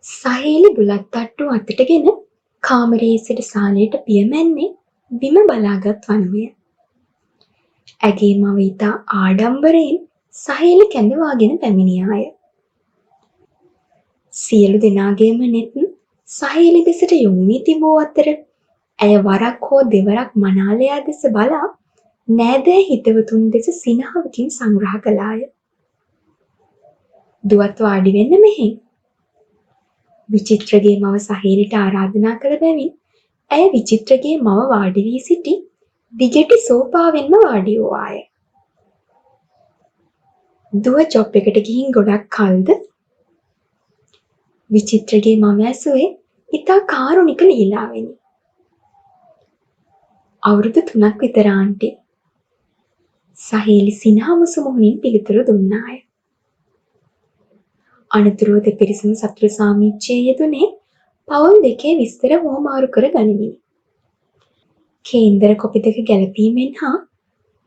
සහේලි බුලත් තට්ටු අතටගෙන කාමරයේ සිට සාලයට පියමැන්නේ බිම බලාගත් වනුය. ඇගේ මව ඉතා ආඩම්බරයෙන් සහේලි කැඳවාගෙන පැමිණියාය. සියලු දෙනාගේම නෙත් සහේලි දෙසට යොමු වී තිබූ අතර ඇය වරක් හෝ දෙවරක් මනාලයා දෙස බලා නෑදෑ හිතවතුන් දෙස සිනහවකින් සංග්‍රහ කළාය. දුවත් වාඩි වෙන්න මෙහෙන්. විචිත්‍රගේ මව සහේලිට ආරාධනා කළ බැවින් ඇය විචිත්‍රගේ මව වාඩි වී සිටි දිගටි සෝපාවෙන්ම වාඩි වූවාය. දුව ජොබ් එකට ගිහින් ගොඩක් කල්ද? විචිත්‍රගේ මම ඇසුවේ ඉතා කාරුණික ලීලාවෙනි. අවුරුදු 3ක් විතර ආන්ටි. සහේලි සිනහමුසු මුහුණින් පිළිතුරු දුන්නාය. අනතුරුව දෙපිරිසම සතුරු සාමිච්චයේ යෙදුනේ පවුල් දෙකේ විස්තර හුවමාරු කර ගනිමිනි. කේන්දර කොපි දෙක ගැලපීමෙන් හා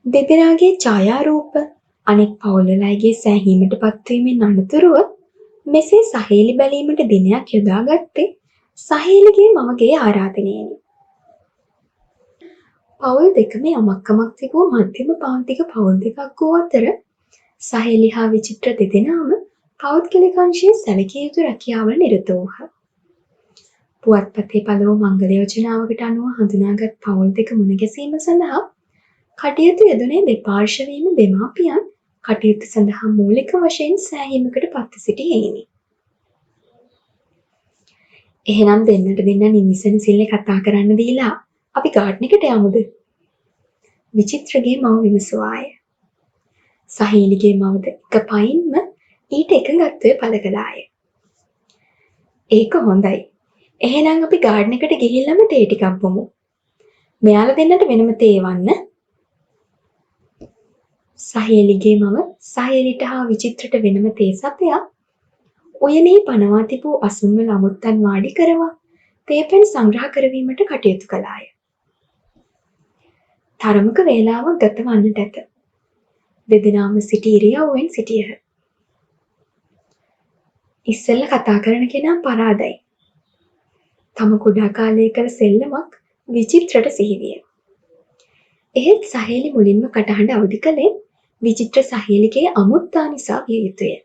දෙදෙනාගේ ඡායාරූප අනෙක් පවුල්වල අයගේ සෑහීමට පත්වීමෙන් අනතුරුව මෙසේ සහේලි බැලීමට දිනයක් යොදාගත්තේ සහේලිගේ මවගේ ආරාධනයෙනි. පවුල් දෙකම යමක්කමක් තිබූ මධ්‍යම පාන්තික පවුල් දෙකක් වූ අතර සහේලි හා විචිත්‍ර දෙදෙනාම පෞද්ගලික අංශයේ සැලකිය යුතු රැකියාවල නිරත වූහ. පුවත්පතේ පළ වූ මංගල යෝජනාවකට අනුව හඳුනාගත් පවුල් දෙක මුණ ගැසීම සඳහා කටයුතු යෙදුනේ දෙපාර්ශ්වයේම දෙමාපියන් කටයුතු සඳහා මූලික වශයෙන් සෑහීමකට පත්ව සිටි හේිනි. එහෙනම් දෙන්නට දෙන්න නිවිසන සිල්ලේ කතා කරන්න දීලා අපි ගාඩන් එකට යමුද? විචිත්‍රගේ මව විමසුවාය. සහේලිගේ මවද එක පයින්ම ඊට එකඟත්වය පළ කළාය. ඒක හොඳයි. එහෙනම් අපි ගාඩන් එකට ගිහිල්ලාම තේ ටිකක් බොමු. මෙයාලා දෙන්නට වෙනම තේ වන්න. සහේලිගේ මව සහේලිට හා විචිත්‍රට වෙනම තේ සපයා උයනේ පනවා තිබූ අසුන්වල අමුත්තන් වාඩි කරවා තේපැන් සංග්‍රහ කරවීමට කටයුතු කළාය. තරමක වේලාවක් ගත වන්නට ඇත. දෙදෙනාම සිටි ඉරියව්වෙන් සිටියහ. ඉස්සෙල්ල කතා කරන කෙනා පරාදයි. තම කුඩා කාලයේ කළ සෙල්ලමක් විචිත්‍රට සිහිවිය. එහෙත් සහේලි මුලින්ම කටහඬ අවදි කළේ විචිත්‍ර සහේලිගේ අමුත්තා නිසා විය යුතුය.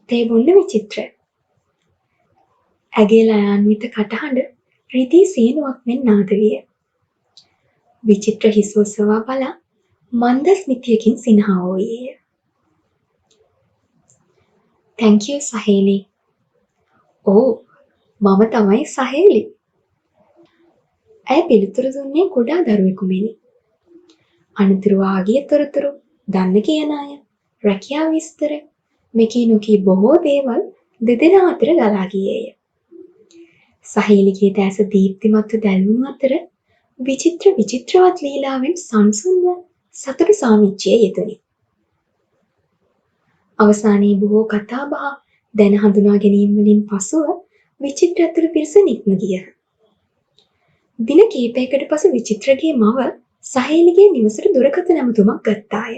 තේ බොන්න විචිත්‍ර. ඇගේ ලයාන්විත කටහඬ රිදී සීනුවක් මෙන් නාද විය. විචිත්‍ර හිස ඔසවා බලා මන්ද ස්මිතයකින් සිනහ වූයේය. Thank you සහේලි. "ඕ මම තමයි සහේලි." ඇය පිළිතුරු දුන්නේ කුඩා දරුවෙකු මෙනි. අනතුරුව ආගිය තොරතුරු, දන්න කියන අය, රැකියා විස්තර, මෙකී නොකී බොහෝ දේවල් දෙදෙනා අතර ගලා ගියේය. සහේලිගේ දැස දීප්තිමත්ව දැල්වුණු අතර විචිත්‍ර විචිත්‍රවත් ලීලාවෙන් සංසුන්ව සතුටු සාමිච්චයේ යෙදුණි. අවසානයේ බොහෝ කතාබහ දැන හඳුනා ගැනීම් වලින් පසුව විචිත්‍ර ඇතුළු පිරිස නික්ම ගියහ. දින කිහිපයකට පසු විචිත්‍රගේ මව සහේලිගේ නිවසට දුරකථන ඇමතුමක් ගත්තාය.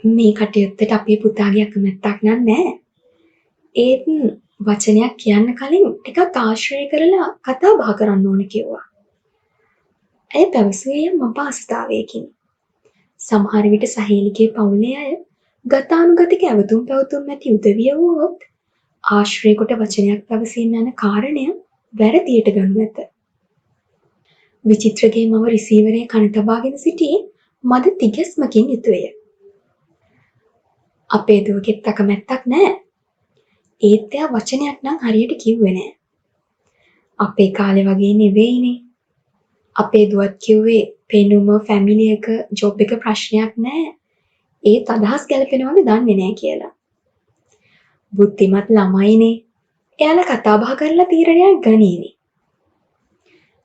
"මේ කටයුත්තට අපේ පුතාගේ අකමැත්තක් නෑ. ඒත් වචනයක් කියන්න කලින් ටිකක් ආශ්‍රය කරලා කතා බහ කරන්න ඕන" කිව්වා. ඇය පැවසුවේ යම් අපහසුතාවයකින්. සමහර විට සහේලිගේ පවුලේ අය ගතානුගතික ඇවතුම් පැවතුම් ඇති උදවිය වුවහොත් ආශ්‍රය කොට වචනයක් පැවසීම යන කාරණය වැරදියට ගනු ඇත. විචිත්‍රගේ මව රිසීවරයේ කන තබාගෙන සිටියේ මද තිගැස්මකින් යුතුවය. "අපේ දුවගෙත් අකමැත්තක් නෑ. ඒත් එයා වචනයක් නම් හරියට කිව්වේ නෑ. අපේ කාලේ වගේ නෙවෙයිනේ. අපේ දුවත් කිව්වේ පෙනුම ෆැමිලි එක ජොබ් එක ප්‍රශ්නයක් නෑ. ඒත් අදහස් ගැලපෙනවද දන්නේ නෑ කියලා. බුද්ධිමත් ළමයිනේ. එයාලා කතා බහ කරලා තීරණයක් ගනීවි."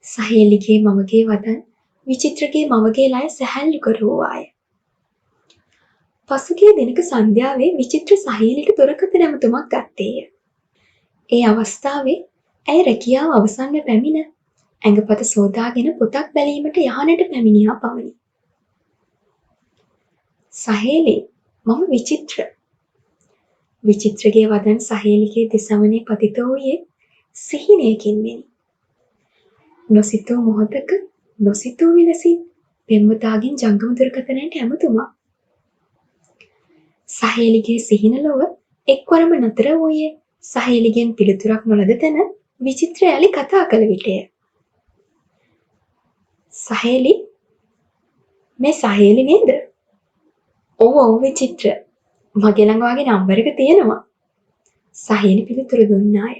සහේලිගේ මවගේ වදන් විචිත්‍රගේ මවගේ ලය සැහැල්ලු කරවූවාය. පසුගිය දිනක සන්ධ්‍යාවේ විචිත්‍ර සහේලිට දුරකථන ඇමතුමක් ගත්තේය. ඒ අවස්ථාවේ ඇය රැකියාව අවසන්ව පැමිණ ඇඟපත සෝදාගෙන පොතක් බැලීමට යහනට පැමිණියා පමණි. "සහේලි, මම විචිත්‍ර." විචිත්‍රගේ වදන් සහේලිගේ දෙසවනේ පතිත වූයේ සිහිනයකින් මෙනි. නොසිතූ මොහොතක නොසිතූ විලසින් පෙම්වතාගෙන් ජංගම දුරකථනයට ඇමතුමක්. සහේලිගේ සිහින ලොව එක්වරම නතර වූයේ සහේලිගෙන් පිළිතුරක් නොලද තැන විචිත්‍ර යලි කතා කළ විටය. සහේලි, මේ සහේලි නේද? ඔව් ඔව් විචිත්‍ර. මගේ ළඟ වාගේ නම්බර එක තියෙනවා. සහේලි පිළිතුරු දුන්නාය.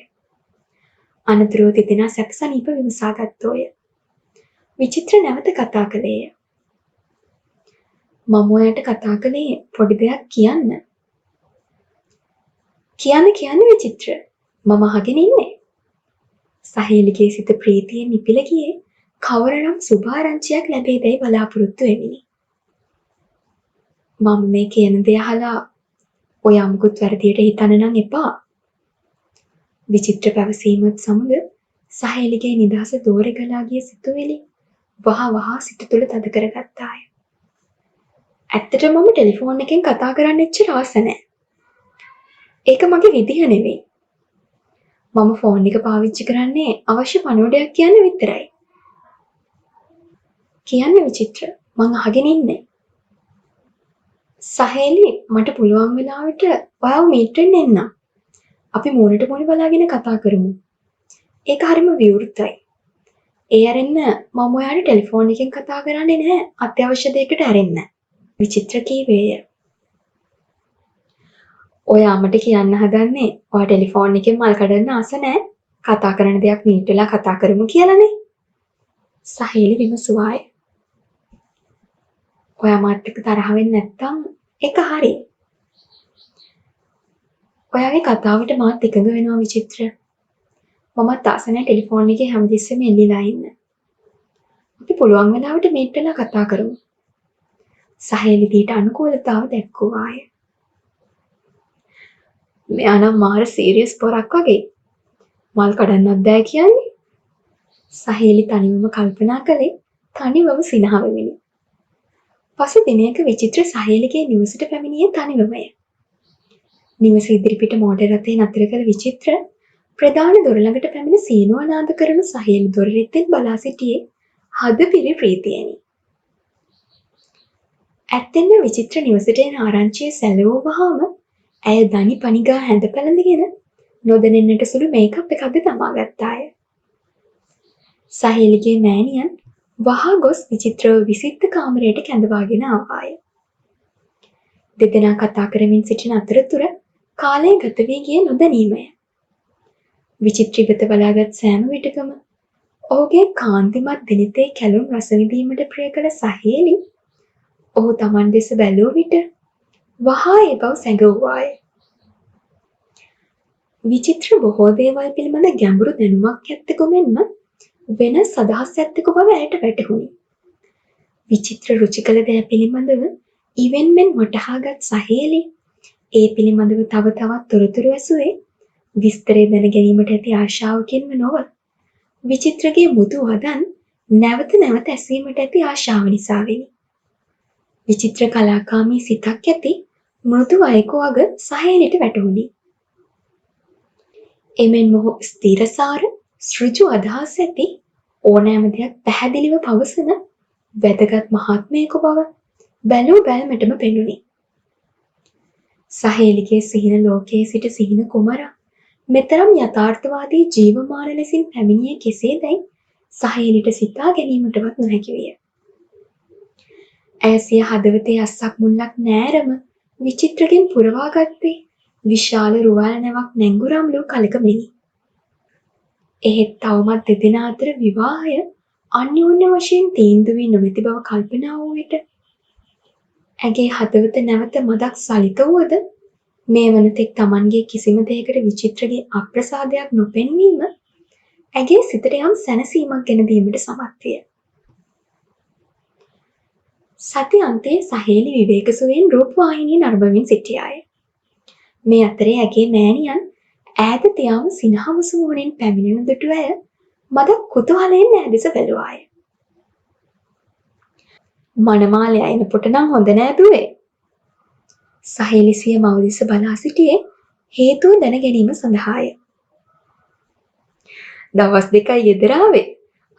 අනතුරුව තිදෙනා සැපසනීප විමසා ගත්තෝය. විචිත්‍ර නැවත කතා කළේය. මම ඔයාට කතා කළේ පොඩි දෙයක් කියන්න. කියන්න විචිත්‍ර. මම අහගෙන ඉන්නේ. සහේලිගේ සිත ප්‍රීතියෙන් නිපිල ගියේ කවරනම් සුභාරංචියක් ලැබෙයිදැයි බලාපොරොත්තු වෙමිනි. මම මේ කියන දේ අහලා ඔයා මුකුත් වැරදියට හිතන්න නම් එපා. විචිත්‍ර පැවසීමත් සමග සහේලිගේ නිදහස දෝරේ ගලා ගිය සිතුවිලි වහ සිත තුළ තද කරගත්තාය. ඇත්තටම මම ටෙලිෆෝන් එකෙන් කතා කරන්න එච්චර ආස නැහැ. ඒක මගේ විදිහ නෙවෙයි. මම ෆෝන් එක පාවිච්චි කරන්නේ අවශ්‍ය පණිවුඩයක් කියන්න විතරයි. කියන්න විචිත්‍ර, මං අහගෙන ඉන්නේ. සහේලි, මට පුළුවන් වෙලාවට ඔයාව මීට් වෙන්න එන්න. අපි මූණට මූණ බලාගෙන කතා කරමු. ඒක හරිම විවෘතයි. ඒ අරින්න මම ඔයාට ටෙලිෆෝන් එකෙන් කතා කරන්නේ නැහැ අත්‍යවශ්‍ය දෙයකට ඇරෙන්න. විචිත්‍ර කීවේය. ඔයා මට කියන්න හදන්නේ ඔයා ටෙලිෆෝන් එකෙන් මල් කඩන්න ආස නැහැ. කතා කරන දෙයක් මීට් වෙලා කතා කරමු කියලානේ. සහේලි විමසුවාය. ඔයා මාත් එක්ක තරහ වෙන්නේ නැත්තම් ඒක හරි. ඔයාගේ කතාවට මාත් එකඟ වෙනවා විචිත්‍ර. මමත් ආස නැහැ ටෙලිෆෝන් එකේ හැමතිස්සෙම එල්ලිලා ඉන්න. අපි පුළුවන් වෙලාවට මීට් වෙලා කතා කරමු. සහේලි දීට අනුකූලතාව දැක්වුවාය. මෙයා නම් මාර සීරියස් පොරක් වගේ. මල් කඩන්නත් බෑ කියන්නේ. සහේලි තනිවම කල්පනා කළේ තනිවම සිනහ වෙමිනි. පසු දිනයක විචිත්‍ර සහේලිගේ නිවසට පැමිණියේ තනිවමය. නිවස ඉදිරිපිට මෝටර් රථය නතර කළ විචිත්‍ර ප්‍රධාන දොර ළඟට පැමිණ සීනුව නාද කරන සහේලි දොරෙද්දෙන් බලා සිටියේ හදපිරි ප්‍රීතියෙනි. ඇත්තෙන්ම විචිත්‍ර නිවසට එන ආරංචිය සැලවූ වහාම ඇය දනි පනිගා හැඳ පැළඳගෙන නොදැනෙන්නට සුළු මේකප් එකක්ද තමා ගත්තාය. සහේලිගේ මෑණියන් වහා ගොස් විචිත්‍රව විසිත්ත කාමරයට කැඳවාගෙන ආවාය. දෙදෙනා කතා කරමින් සිටින අතරතුර කාලය ගත වී ගියේ නොදැනීමය. විචිත්‍ර ඉවත බලාගත් සෑම විටකම ඔහුගේ කාන්තිමත් දිනිතේ කැලුම් රස විඳීමට ප්‍රිය කළ සහේලි ඔහු Taman දෙස බැලූ විට වහා ඒ බව සැඟවුවාය. විචිත්‍ර බොහෝ දේවල් පිළිබඳ ගැඹුරු දැනුමක් ඇත්තෙකු මෙන්ම වෙනස් අදහස් ඇත්තෙකු බව ඇයට වැටහුණි. විචිත්‍ර රුචි කළ දෑ පිළිබඳව ඉවෙන්මෙන් වටහාගත් සහේලි ඒ පිළිබඳව තව තවත් තොරතුරු ඇසුවේ විස්තරය දැන ගැනීමට ඇති ආශාවකින්ම නොව විචිත්‍රගේ මුතු වදන් නැවත නැවත ඇසීමට ඇති ආශාව නිසා වෙනි. විචිත්‍ර කලාකාමී සිතක් ඇති මෘදු අයෙකු වග සහේලිට වැටහුණි. එමෙන්ම ඔහු ස්ථිරසාර සෘජු අදහස් ඇති ඕනෑම දෙයක් පැහැදිලිව පවසන වැදගත් මහත්මයෙකු බව බැලූ බැල්මටම පෙනුනි. සහේලිගේ සිහින ලෝකයේ සිට සිහින කුමරා මෙතරම් යථාර්ථවාදී ජීවමාන ලෙසින් පැමිණියේ කෙසේදැයි සහේලිට සිතා ගැනීමටවත් නොහැකි විය. ඇය සිය හදවතේ අස්සක් මුල්ලක් නෑරම විචිත්‍රගෙන් පුරවා ගත්තේ විශාල රුවල් නැවක් නැංගුරම්ලූ කලක මෙනි. එහෙත් තවමත් දෙදෙනා අතර විවාහය අන්‍යෝන්‍ය වශයෙන් තීන්දුව වී නොමැති බව කල්පනා වූ විට ඇගේ හදවත නැවත මදක් සලිත වුවද මේ වනතෙක් Tamanගේ කිසිම දෙයකට විචිත්‍රගේ අප්‍රසාදයක් නොපෙන්වීම ඇගේ සිතට යම් සැනසීමක් ගෙන දීමට සමත් විය. සති අන්තයේ සහේලි විවේක සුවයෙන් රූපවාහිනිය නරඹමින් සිටියාය. මේ අතරේ ඇගේ මෑණියන් ඈත තියාම සිනහවසු මුහුණින් පැමිණෙන දුටු ඇය මදක් කුතුහලයෙන් ඈ දෙස බැලුවාය. මනමාලයා එනපොට නම් හොඳ නෑ දුවේ. සහේලි සිය මව දෙස බලා සිටියේ හේතුව දැන ගැනීම සඳහාය. දවස් 2යි ගෙදර ආවේ.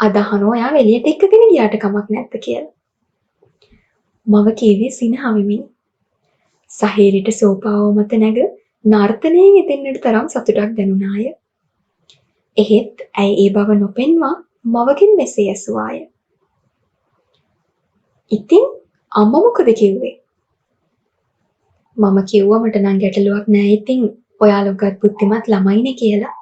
අද අහනවා ඔයාව එළියට එක්කගෙන ගියාට කමක් නැද්ද කියලා. මව කීවේ සිනහ වෙමින්. සහේලිට සෝපාව මත නැග නර්තනයෙන් යෙදෙන්නට තරම් සතුටක් දැනුණාය. එහෙත් ඇය ඒ බව නොපෙන්වා මවගෙන් මෙසේ ඇසුවාය. ඉතින් අම්මා මොකද කිව්වේ? මම කිව්වා මට නම් ගැටලුවක් නෑ ඉතින් ඔයාලා උගත් බුද්ධිමත් ළමයිනේ කියලා.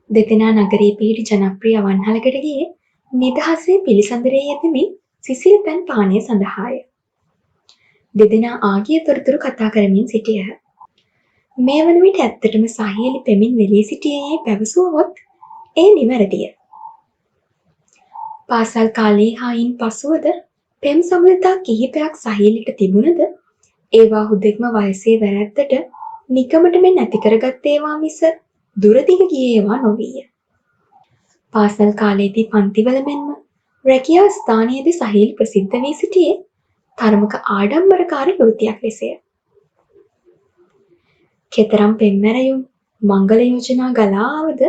දෙදෙනා නගරයේ පිහිටි ජනප්‍රිය අවන්හලකට ගියේ නිදහසේ පිළිසඳරේ යෙදෙමින් සිසිල් පැන් පානය සඳහාය. දෙදෙනා ආගිය තොරතුරු කතා කරමින් සිටියහ. මේ වන විට ඇත්තටම සහේලි පෙමින් වෙලී සිටියේ යැයි පැවසුවහොත් ඒ නිවැරදිය. පාසල් කාලයේ හායින් පසුවද පෙම් සබඳතා කිහිපයක් සහේලිට තිබුණද ඒවා හුදෙක්ම වයසේ වැරැද්දට නිකමට මෙන් ඇති කරගත් ඒවා මිස දුරදිග ගියේ ඒවා නොවීය. පාසල් කාලයේදී පන්තිවල මෙන්ම රැකියා ස්ථානයේදී සහේලි ප්‍රසිද්ධ වී සිටියේ තරමක ආඩම්බරකාර යුවතියක් ලෙසය. කෙතරම් පෙම්මැරයුම් මංගල යෝජනා ගලා ආවද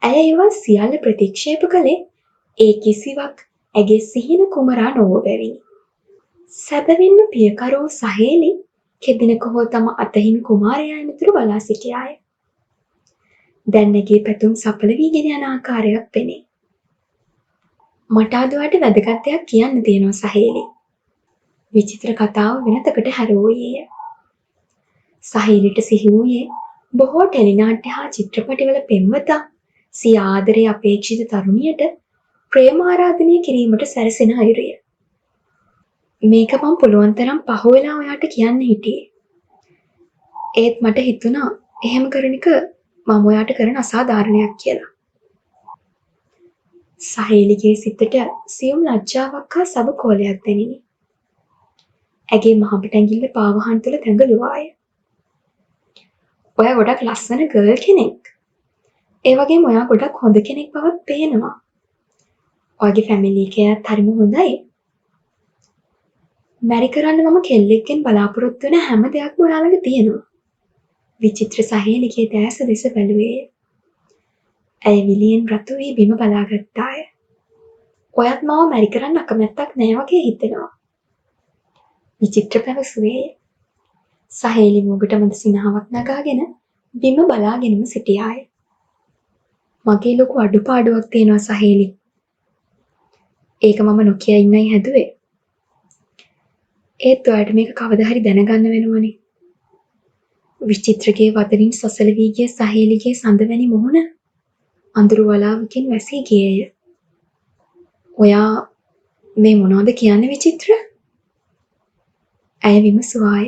ඇය ඒවා සියල්ල ප්‍රතික්ෂේප කළේ ඒ කිසිවක් ඇගේ සිහින කුමරා නොවූ බැවිනි. සැබවින්ම පියකරු සහේලි කෙදිනක හෝ තම අතහිමි කුමාරයා එනතුරු බලා සිටියාය. දැන් ඇගේ පැතුම් සඵල වීගෙන යන ආකාරයක් පෙනේ. මට අද ඔයාට වැදගත් දෙයක් කියන්න තියෙනවා සහේලි. විචිත්‍ර කතාව වෙනතකට හැරවූයේය. සහේලිට සිහි වූයේ බොහෝ ටෙලිනාට්‍ය හා චිත්‍රපටිවල පෙම්වතා සිය ආදරේ අපේක්ෂිත තරුණියට ප්‍රේම ආරාධනය කිරීමට සැරසෙන අයුරුය. මේක මම පුළුවන් තරම් පහු වෙලා ඔයාට කියන්න හිටියේ. ඒත් මට හිතුණා එහෙම කරන එක මම ඔයාට කරන අසාධාරණයක් කියලා. සහේලිගේ සිතට සියුම් ලැජ්ජාවක් හා සබකෝලයක් දැනිනි. ඇගේ මහපට ඇඟිල්ල පාවහන් තුළ තැඟලුවාය. ඔයා ගොඩක් ලස්සන ගර්ල් කෙනෙක්. ඒ වගේම ඔයා ගොඩක් හොඳ කෙනෙක් බවත් පේනවා. ඔයාගේ ෆැමිලි එකත් හරිම හොඳයි. මැරි කරන්න මම කෙල්ලෙක්ගෙන් බලාපොරොත්තු වෙන හැම දෙයක්ම ඔයා ළඟ තියෙනවා. විචිත්‍ර සහේලිගේ දැස දෙස බැලුවේ. ඇය විලියෙන් රතු වී බිම බලාගත්තාය. ඔයත් මාව මැරි කරන්න අකමැත්තක් නෑ වගේ හිතෙනවා. විචිත්‍ර පැවසුවේ. සහේලි මුගට මද සිනහවක් නගාගෙන බිම බලාගෙනම සිටියාය. මගේ ලොකු අඩුපාඩුවක් තියෙනවා සහේලි. ඒක මම නොකිය ඉන්නයි හැදුවේ. ඒත් ඔයාට මේක කවදා හරි දැනගන්න වෙනවනේ. විචිත්‍රගේ වදනින් සොසල වී ගිය සහේලිගේ සඳවැනි මුහුණ අඳුරු වලාවකින් වැසී ගියේය. ඔයා මේ මොනවද කියන්නේ විචිත්‍ර? ඇය විමසුවාය.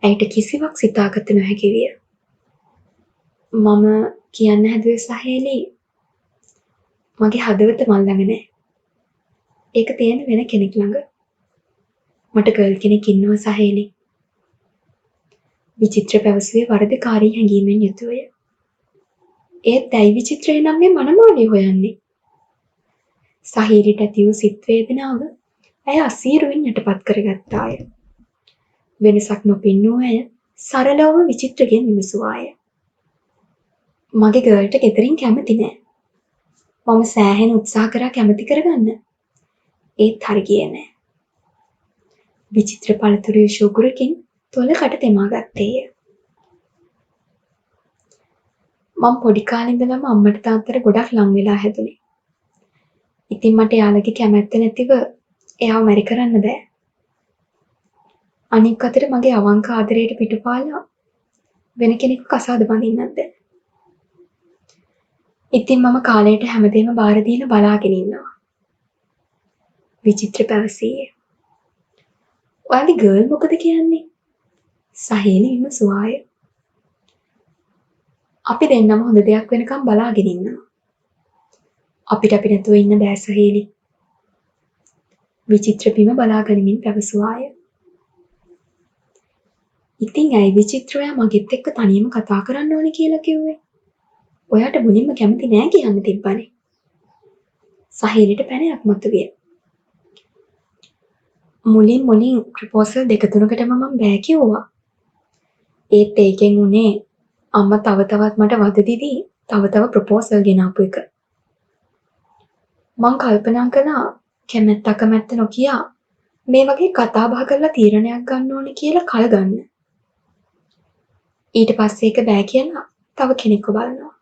ඇයට කිසිවක් සිතාගත නොහැකි විය. මම කියන්න හැදුවේ සහේලි මගේ හදවත මල් ළඟ නෑ. ඒක තියෙන වෙන කෙනෙක් ළඟ. මට ගර්ල් කෙනෙක් ඉන්නවා සහේලි. විචිත්‍ර පැවසුවේ වරදකාරී හැඟීමෙන් යුතුවය. ඒත් ඇයි විචිත්‍රය නම් මේ මනමාලිය හොයන්නේ? සහේලිට ඇති වූ සිත් වේදනාව ඇය අසීරුවෙන් යටපත් කරගත්තාය. වෙනසක් නොපෙන්නූ ඇය සරලවම විචිත්‍රගෙන් විමසුවාය. මගේ ගර්ල්ට ගෙදරින් කැමති නෑ. මම සෑහෙන උත්සාහ කරා කැමති කරගන්න. ඒත් හරි ගියේ නෑ. විචිත්‍ර පළතුරු යශෝකුරකින් තොලකට තෙමා ගත්තේය. මම පොඩි කාලේ ඉඳලම අම්මට තාත්තට ගොඩක් ලං වෙලා හැදුනේ. ඉතින් මට යාළගේ කැමැත්ත නැතිව එයාව මැරි කරන්න බෑ. අනික් අතට මගේ අවංක ආදරයට පිටුපාලා වෙන කෙනෙකු කසාද බඳින්නත් බෑ. ඉතින් මම කාලයට හැමදේම බාර දීලා බලාගෙන ඉන්නවා. විචිත්‍ර පැවසීය. ඔයාගේ ගර්ල් මොකද කියන්නේ? සහේලි විමසුවාය. අපි දෙන්නම හොඳ දෙයක් වෙනකම් බලාගෙන ඉන්නවා. අපිට අපි නැතුව ඉන්න බෑ සහේලි. විචිත්‍ර බිම බලාගනිමින් පැවසුවාය. ඉතින් ඇයි විචිත්‍ර ඔයා මගෙත් එක්ක තනියම කතා කරන්න ඕනේ කියලා කිව්වේ? ඔයාට මුලින්ම කැමති නෑ කියන්න තිබ්බනේ. සහේලිට පැනයක් මතුවිය. මුලින් ප්‍රොපෝසල් 2-3කටම මම බෑ කිව්වා. ඒත් ඒකෙන් උනේ අම්මා තව තවත් මට වද දිදී තව තව ප්‍රොපෝසල් ගෙනාපු එක. මං කල්පනා කළා කැමැත්ත අකමැත්ත නොකිය මේ වගේ කතා බහ කරලා තීරණයක් ගන්න ඕනේ කියලා කල් ගන්න. ඊට පස්සේ ඒක බෑ කියලා තව කෙනෙක්ව බලනවා.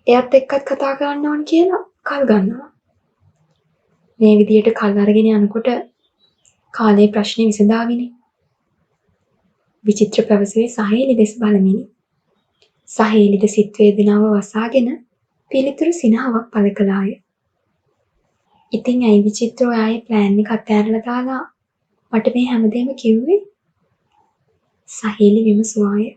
එයත් එක්කත් කතා කරන්න ඕනේ කියලා කල් ගන්නවා. මේ විදියට කල් අරගෙන යනකොට කාලේ ප්‍රශ්නේ විසඳාවිනේ. විචිත්‍ර පැවසුවේ සහේලි දෙස බලමිනි. සහේලිද සිත් වේදනාව වසාගෙන පිළිතුරු සිනහවක් පළ කළාය. ඉතින් ඇයි විචිත්‍ර ඔයාගේ ප්ලෑන් එක අතෑරලා දාලා මට මේ හැමදේම කිව්වේ? සහේලි විමසුවාය.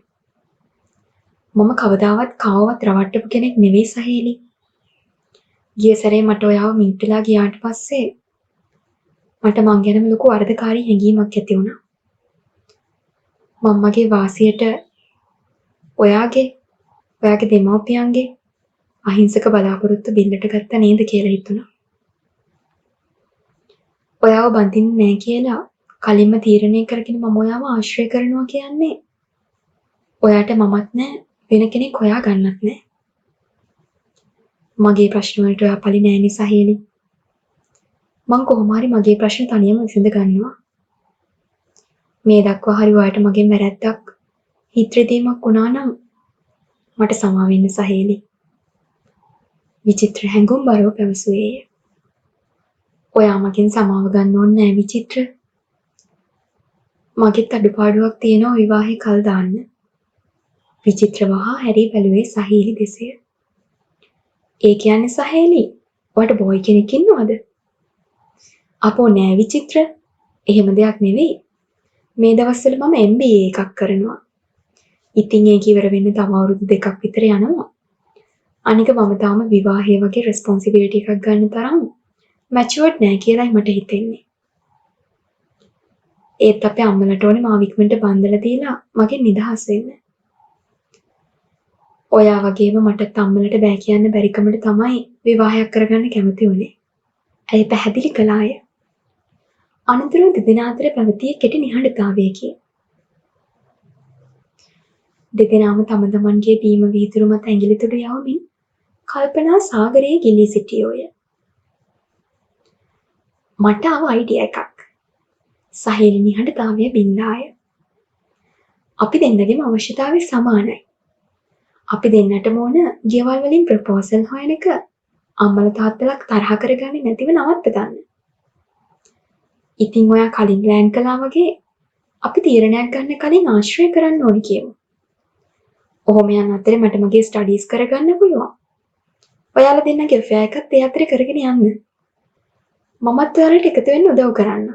මම කවදාවත් කාවවත් රවට්ටපු කෙනෙක් නෙවෙයි සහේලි. ගිය සැරේ මට ඔයාව මීට් වෙලා ගියාට පස්සේ මට මං ගැනම ලොකු වරදකාරී හැඟීමක් ඇති වුණා. මම්මගේ වාසියට ඔයාගේ දෙමව්පියන්ගේ අහිංසක බලාපොරොත්තු බිල්ලට ගත්ත නේද කියලා හිතුණා. ඔයාව බඳින්නේ නැහැ කියලා කලින්ම තීරණය කරගෙන මම ඔයාව ආශ්‍රය කරනවා කියන්නේ ඔයාට මමත් නැහැ වෙන කෙනෙක් හොයා ගන්නත් නැහැ. මගේ ප්‍රශ්න වලට ඔයා පලි නෑනේ සහේලි. මං කොහොම හරි මගේ ප්‍රශ්න තනියම විසඳ ගන්නවා. මේ දක්වා හරි ඔයාට මගෙන් වැරැද්දක් හිත් රිදීමක් වුණා නම් මට සමා වෙන්න සහේලි. විචිත්‍ර හැඟුම්බරව පැවසුවේය. ඔයා මගෙන් සමාව ගන්න ඕනේ නෑ විචිත්‍ර. මගෙත් අඩුපාඩුවක් තියෙනවා විවාහේ කල් දාන්න. විචිත්‍ර වහා හැරී බැලුවේ සහේලි දෙසය. ඒ කියන්නේ සහේලි ඔයාට බොයි කෙනෙක් ඉන්නවද? අපෝ නෑ විචිත්‍ර. එහෙම දෙයක් නෙවෙයි. මේ දවස්වල මම MBA එකක් කරනවා. ඉතින් ඒක ඉවර වෙන්න තව අවුරුදු 2ක් විතර යනවා. අනික මම තාම විවාහය වගේ රෙස්පොන්සිබිලිටි එකක් ගන්න තරම් මැචුවර්ඩ් නෑ කියලායි මට හිතෙන්නේ. ඒත් අපේ අම්මලට ඕනේ මාව ඉක්මනට බන්දලා දීලා මගෙන් නිදහස් වෙන්න. ඔයා වගේම මටත් අම්මලට බෑ කියන්න බැරිකමට තමයි විවාහයක් කරගන්න කැමති වුනේ. ඇය පැහැදිලි කළාය. අනතුරුව දෙදෙනා අතර පැවතිය කෙටි නිහඬතාවයකි. දෙදෙනාම තම තමන්ගේ බීම වීදුරු මත ඇඟිලි තුඩු යවමින් කල්පනා සාගරයේ ගිලී සිටියෝය. මට ආව අයිඩියා එකක්. සහේලි නිහඬතාවය බින්දාය. අපි දෙන්නගේම අවශ්‍යතාවය සමානයි. අපි දෙන්නටම ඕන ගෙවල් වලින් ප්‍රොපෝසල් හොයන එක අම්මලා තාත්තලා තරහ කරගන්නේ නැතිව නවත්ත ගන්න. ඉතින් ඔයා කලින් ප්ලෑන් කළා වගේ අපි තීරණයක් ගන්න කලින් ආශ්‍රය කරන්න ඕනි කියමු. ඔහොම යන අතරේ මට මගේ ස්ටඩීස් කරගන්න පුළුවන්. ඔයාලා දෙන්නගේ ෆෙයා එකත් ඒ අතරේ කරගෙන යන්න. මමත් ඔයාලට එකතු වෙන්න උදව් කරන්න.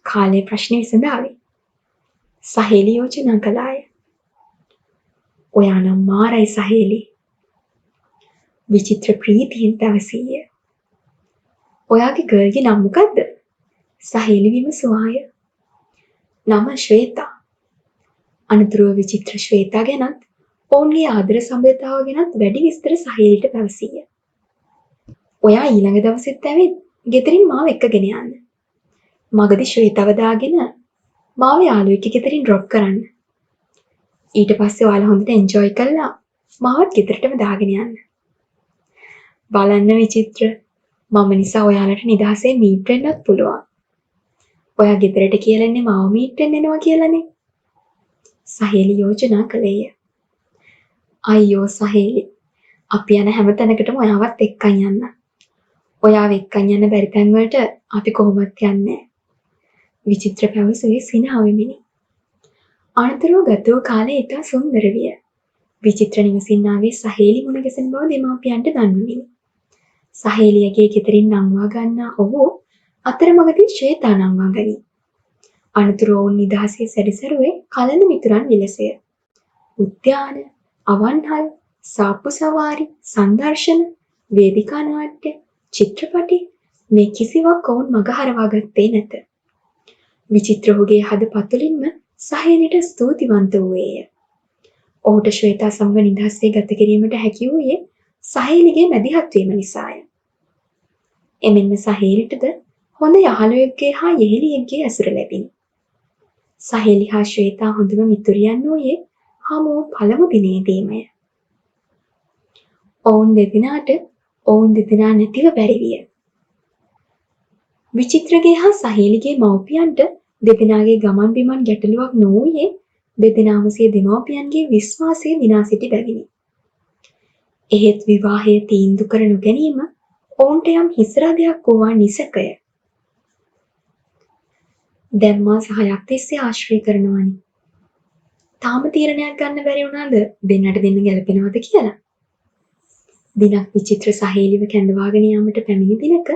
කාලේ ප්‍රශ්නේ විසඳාවි. සහේලි යෝජනා කළාය. ඔයා නම් මාරයි සහේලි. විචිත්‍ර ප්‍රීතියෙන් පැවසීය. ඔයාගේ ගර්ල්ගේ නම මොකද්ද? සහේලි විමසුවාය. නම ශ්වේතා. අනතුරුව විචිත්‍ර ශ්වේතා ගැනත් ඔවුන්ගේ ආදර සම්බන්ධතාව ගැනත් වැඩි විස්තර සහේලිට පැවසීය. ඔයා ඊළඟ දවසෙත් ඇවිත් ගෙදරින් මාව එක්කගෙන යන්න. මගදී ශ්වේතව දාගෙන මාව යාළුවෙක් ගෙදරින් ඩ්‍රොප් කරන්න. ඊට පස්සේ ඔයාලා හොඳට එන්ජොයි කරලා මාවත් ගෙදරටම දාගෙන යන්න. බලන්න විචිත්‍ර මම නිසා ඔයාලට නිදහසේ මීට් වෙන්නත් පුළුවන්. ඔයා ගෙදරට කියලා එන්නේ මාව මීට් වෙන්න එනවා කියලානේ. සහේලි යෝජනා කළේය. අයියෝ සහේලි අපි යන හැම තැනකටම ඔයාවත් එක්කන් යන්න. ඔයාව එක්කන් යන්න බැරි තැන් වලට අපි කොහොමත් යන්නේ. විචිත්‍ර පැවසුවේ සිනහ වෙමිනි. අනතුරුව ගත වූ කාලය ඉතා සුන්දර විය. විචිත්‍ර නිවසින් ආවේ සහේලි මුණ ගැසෙන බව දෙමාපියන්ට දන්වමිනි. සහේලියගේ ගෙදරින් නංවා ගන්නා ඔහු අතරමඟදී ශ්වේතා නංවා ගනී. අනතුරුව ඔවුන් නිදහසේ සැරිසරුවේ කලන මිතුරන් විලසය. උද්‍යාන, අවන්හල්, සාප්පු සවාරි, සංදර්ශන, වේදිකා නාට්‍ය, චිත්‍රපටි මේ කිසිවක් ඔවුන් මගහරවා ගත්තේ නැත. විචිත්‍ර ඔහුගේ හද පතුලින්ම සහේලිට ස්තුතිවන්ත වූයේය. ඔහුට ශ්වේතා සමග නිදහසේ ගත කිරීමට හැකි වූයේ සහේලිගේ මැදිහත් වීම නිසාය. එමෙන්ම සහේලිටද හොඳ යහළුවෙක්ගේ හා යෙහෙළියෙක්ගේ ඇසුර ලැබිණි. සහේලි හා ශ්වේතා හොඳම මිතුරියන් වූයේ හමු පළමු දිනේදීමය. ඔවුන් දෙදෙනාට ඔවුන් දෙදෙනා නැතිව බැරි විය. විචිත්‍රගේ හා සහේලිගේ මව්පියන්ට දෙදෙනාගේ ගමන් බිමන් ගැටලුවක් නොවූයේ දෙදෙනාම සිය දෙමව්පියන්ගේ විශ්වාසය දිනා සිටි බැවිනි. එහෙත් විවාහය තීන්දුව කර නොගැනීම ඔවුන්ට යම් හිස්රදයක් වූවා නිසැකය. දැන් මාස 6ක් තිස්සේ ආශ්‍රය කරනවනි. තාම තීරණයක් ගන්න බැරි වුණාද දෙන්නට දෙන්න ගැලපෙනවද කියලා? දිනක් විචිත්‍ර සහේලිව කැඳවාගෙන යාමට පැමිණි දිනක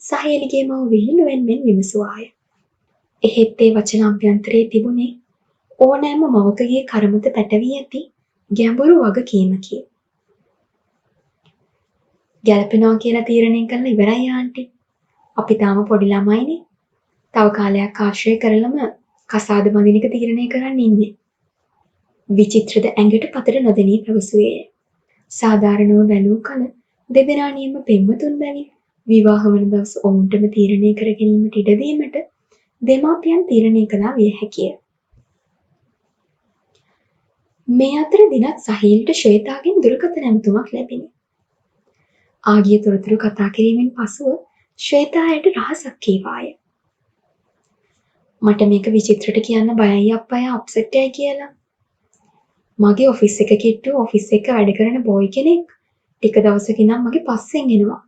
සහේලිගේ මව විහිළුවෙන් මෙන් විමසුවාය. එහෙත් ඒ වචන අභ්‍යන්තරයේ තිබුණේ ඕනෑම මවකගේ කර්මත පැටවී ඇති ගැඹුරු වගකීමකි. ගැලපෙනවා කියලා තීරණය කරලා ඉවරයි ආන්ටි. අපි තාම පොඩි ළමයිනේ. තව කාලයක් ආශ්‍රය කරලම කසාද බඳින එක තීරණය කරන්න ඉන්නේ. විචිත්‍රද ඇඟට පතට නොදෙනී පැවසුවේය. සාධාරණව බැලූ කල දෙදෙනා නියම පෙම්වතුන් බැවින් විවාහ වන දවස ඔවුන්ටම තීරණය කර ගැනීමට ඉඩ දීමට දෙමාපියන් තීරණය කළා විය හැකිය. මේ අතර දිනක් සහීල්ට ශ්වේතාගෙන් දුරකථන ඇමතුමක් ලැබිණි. ආගිය තොරතුරු කතා කිරීමෙන් පසුව ශ්වේතා ඇයට රහසක් කීවාය. මට මේක විචිත්‍රට කියන්න බයයි අප්පයා අප්සෙට් එකයි කියලා. මගේ ඔෆිස් එක කිට්ටු ඔෆිස් එක වැඩ කරන බෝයි කෙනෙක් ටික දවසක ඉඳන් මගේ පස්සෙන් එනවා.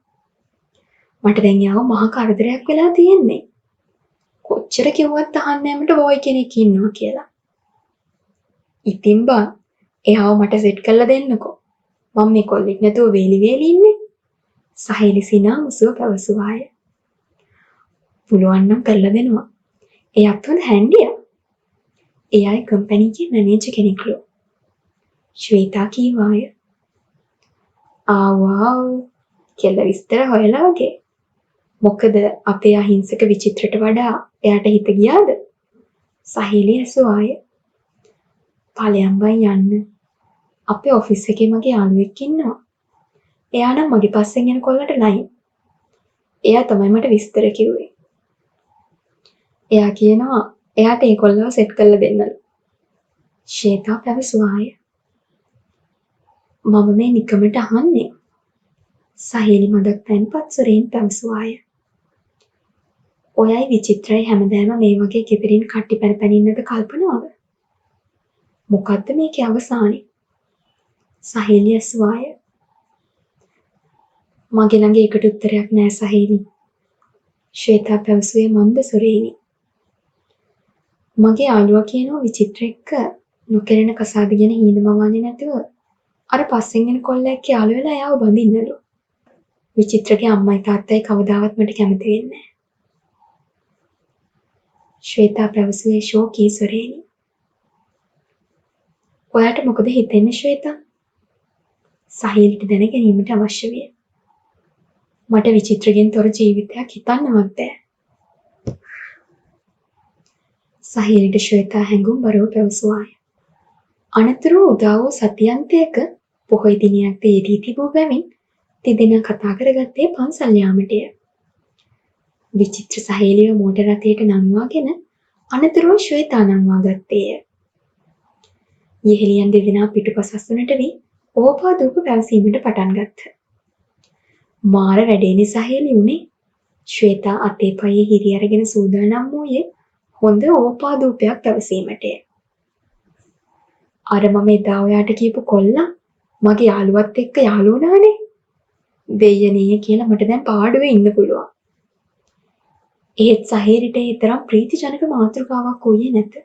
මට දැන් යාව මහා කරදරයක් වෙලා තියෙන්නේ. කොච්චර කිව්වත් අහන්නේ නැමට බෝයි කෙනෙක් ඉන්නවා කියලා. ඉතින් බා එයාව මට සෙට් කරලා දෙන්නකෝ. මම මේ කොල්ලෙක් නැතුව වේලි ඉන්නේ. සහේලි සිනා මුසුව පැවසුවාය. පුළුවන් නම් කරලා දෙනවා. එයාත් හොඳ හැන්ඩියා. එයායි කම්පැනි එකේ මැනේජර් කෙනෙක්ලු. ශ්වේතා කීවාය. ආව් කෙල්ල විස්තර හොයලා වගේ. මොකද අපේ අහිංසක විචිත්‍රට වඩා එයාට හිත ගියාද? සහේලි ඇසුවාය. ඵලයන් බයි යන්න. අපේ ඔෆිස් එකේ මගේ යාළුවෙක් ඉන්නවා. එයා නම් මගේ පස්සෙන් යන කොල්ලට නයි. එයා තමයි මට විස්තර කිව්වේ. එයා කියනවා එයාට ඒ කොල්ලව සෙට් කරලා දෙන්නලු. ශ්වේතා පැවසුවාය. මම මේ නිකමට අහන්නේ. සහේලි මදක් තැන්පත් සොරෙන් පැවසුවාය. ඔයයි විචිත්‍රයි හැමදාම මේ වගේ ගෙදරින් කට්ටි පැනපැනින්නද කල්පනාව? මොකද්ද මේකේ අවසානේ? සහේලි ඇසුවාය. මගේ ළඟ ඒකට උත්තරයක් නෑ සහේලි. ශ්වේතා පැවසුවේ මන්ද සොරේනි. මගේ යාළුවා කියනවා විචිත්‍ර එක්ක නොකරන කසාද ගැන හීනමවන්නේ නැතුව අර පස්සෙන් එන කොල්ලෙක් යාළු වෙලා එයාව බඳින්නලු. විචිත්‍රගේ අම්මයි තාත්තයි කවදාවත් මට කැමති වෙන්නේ නැහැ. ශ්වේතා පැවසුවේ ෂෝකී සොරේනි. ඔයාට මොකද හිතෙන්නේ ශ්වේතා? සහීල්ට දැන ගැනීමට අවශ්‍ය විය. මට විචිත්‍රගෙන් තොර ජීවිතයක් හිතන්නවත් බෑ. සහීල්ට ශ්වේතා හැඟුම්බරව පැවසුවාය. අනතුරුව උදා වූ සතියන්තයක පොහොය දිනයක් යෙදී තිබූ බැවින් තිදෙනා කතා කරගත්තේ පන්සල් යාමටය. විචිත්‍ර සහේලිව මෝටර රථයට නංවාගෙන අනතුරුව ශ්වේතා නංවා ගත්තේය. යෙහෙලියන් දෙදෙනා පිටුපසස් වනට වී ඕපාදූප පැවසීමට පටන් ගත්ත. මාර වැඩේනේ සහේලි උනේ. ශ්වේතා අතේ පයේ හිරි අරගෙන සූදානම් වූයේ හොඳ ඕපාදූපයක් පැවසීමටය. අර මම එදා ඔයාට කියපු කොල්ලා මගේ යාළුවත් එක්ක යාළු වුණානේ. දෙයනේ කියලා මට දැන් පාඩුවේ ඉන්න පුළුවන්. ඒත් සහේලිට ඒ තරම් ප්‍රීතිජනක මාතෘකාවක් වූයේ නැත.